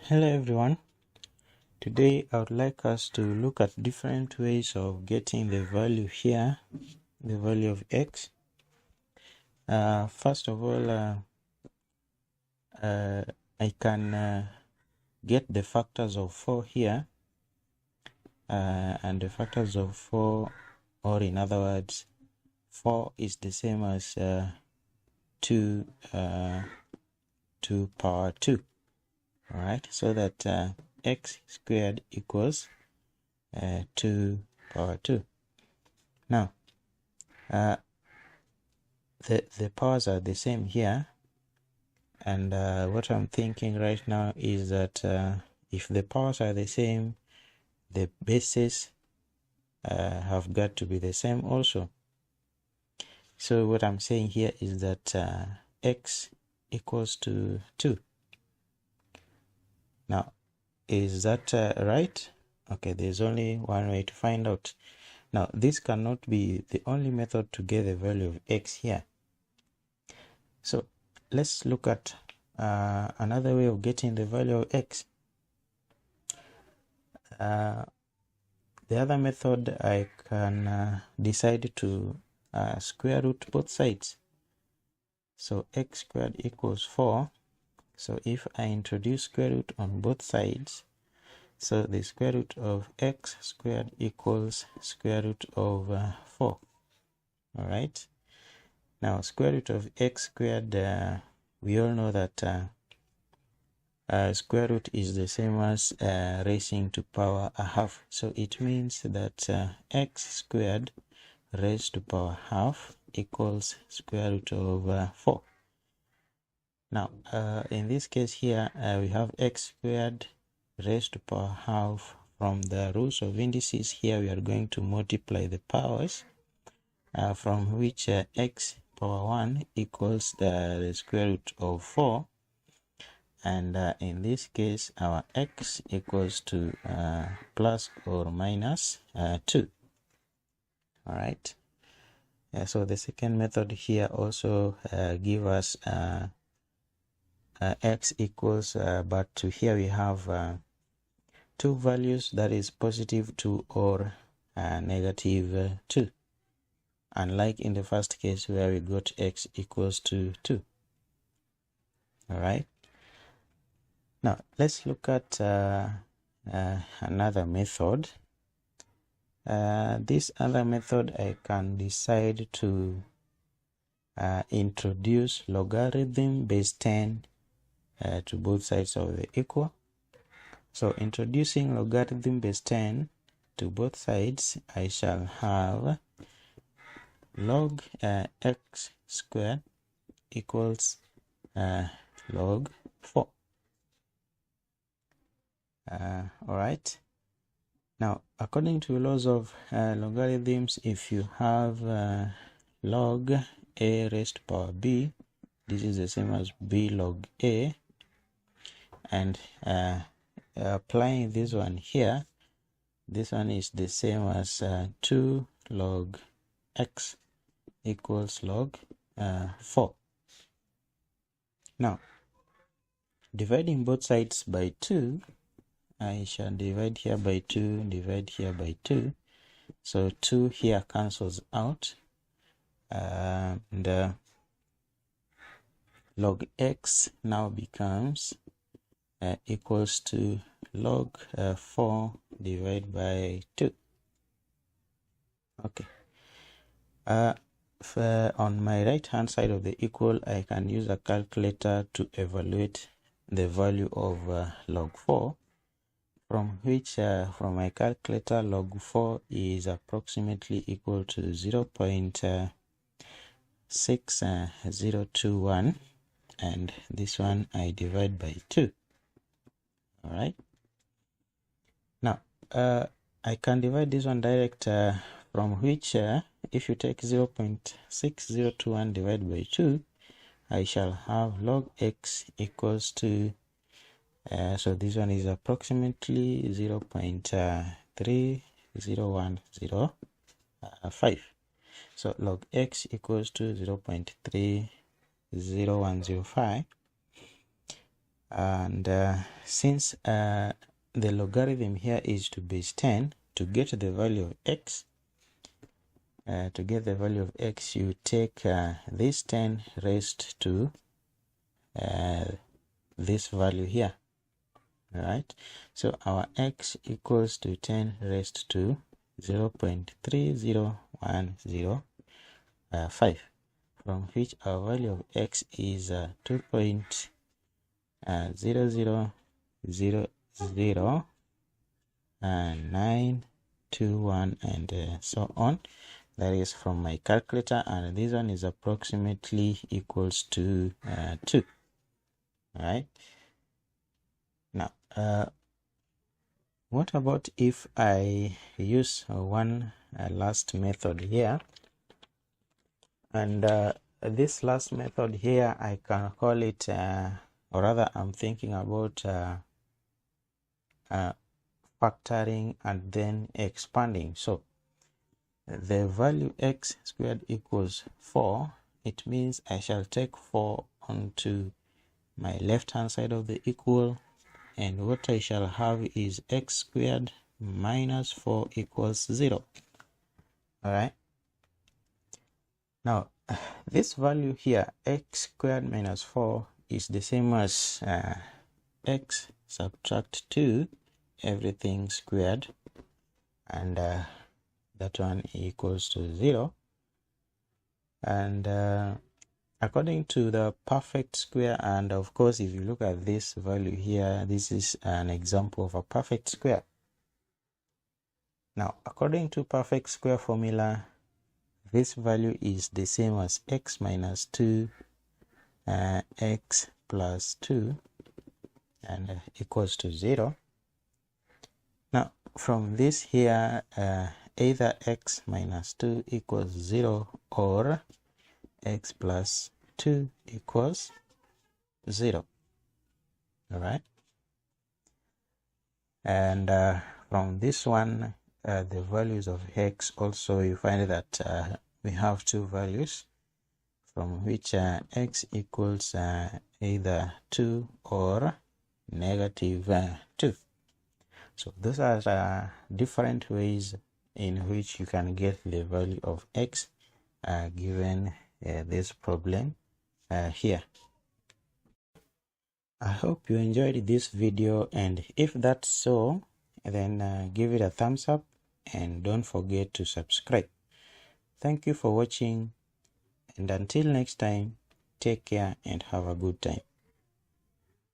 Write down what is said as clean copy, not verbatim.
Hello everyone. Today I would like us to look at different ways of getting the value here, the value of x. First of all, I can get the factors of 4 here, and the factors of 4, or in other words, 4 is the same as 2 to power 2. Alright, so that x squared equals 2 power 2. Now, the powers are the same here, and what I'm thinking right now is that if the powers are the same, the bases have got to be the same also. So what I'm saying here is that x equals to 2. Now, is that right? Okay, there's only one way to find out. Now, this cannot be the only method to get the value of x here. So let's look at another way of getting the value of x. The other method, I can decide to square root both sides. So x squared equals 4. So if I introduce square root on both sides, so the square root of x squared equals square root of 4. All right. Now, square root of x squared, we all know that square root is the same as raising to power a half. So it means that x squared raised to power half equals square root of 4. Now, in this case here, we have x squared raised to power half. From the rules of indices here, we are going to multiply the powers, from which x power 1 equals the square root of 4. And in this case, our x equals to plus or minus 2. All right. So the second method here also give us x equals, but to here we have two values, that is positive 2 or negative 2. Unlike in the first case where we got x equals to 2. All right. Now, let's look at another method. This other method, I can decide to introduce logarithm base 10 to both sides of the equal. So, introducing logarithm base 10 to both sides, I shall have log x squared equals log 4. All right. Now, according to laws of logarithms, if you have log a raised to power b, this is the same as b log a, and applying this one here, this one is the same as 2 log x equals log 4. Now, dividing both sides by 2, I shall divide here by 2, divide here by 2. So 2 here cancels out, and log x now becomes equals to log 4 divided by 2. Okay. On my right hand side of the equal, I can use a calculator to evaluate the value of log 4, from which from my calculator log 4 is approximately equal to 0.6021, and this one I divide by 2. All right. Now, I can divide this one direct, from which if you take 0.6021 divided by 2, I shall have log x equals to, so this one is approximately 0.30105. So log x equals to 0.30105. And since the logarithm here is to base 10, to get the value of x, you take this 10 raised to this value here. All right, so our x equals to 10 raised to 0.30105, from which our value of x is 2.000921 and so on. That is from my calculator, and this one is approximately equals to 2. All right, now what about if I use one last method here? And this last method here, I can call it, or rather I'm thinking about factoring and then expanding. So the value x squared equals 4. It means I shall take 4 onto my left hand side of the equal, and what I shall have is x squared minus 4 equals 0. All right, now this value here, x squared minus 4, is the same as x subtract 2 everything squared, and that one equals to 0. And according to the perfect square, and of course if you look at this value here, this is an example of a perfect square. Now according to perfect square formula, this value is the same as x minus 2 x plus 2 and equals to 0. Now from this here, either x minus 2 equals 0 or x plus 2 equals 0. All right, and from this one, the values of x also, you find that we have two values from which x equals either 2 or negative 2. So those are different ways in which you can get the value of x given this problem here. I hope you enjoyed this video, and if that's so, then give it a thumbs up and don't forget to subscribe. Thank you for watching, and until next time, take care and have a good time.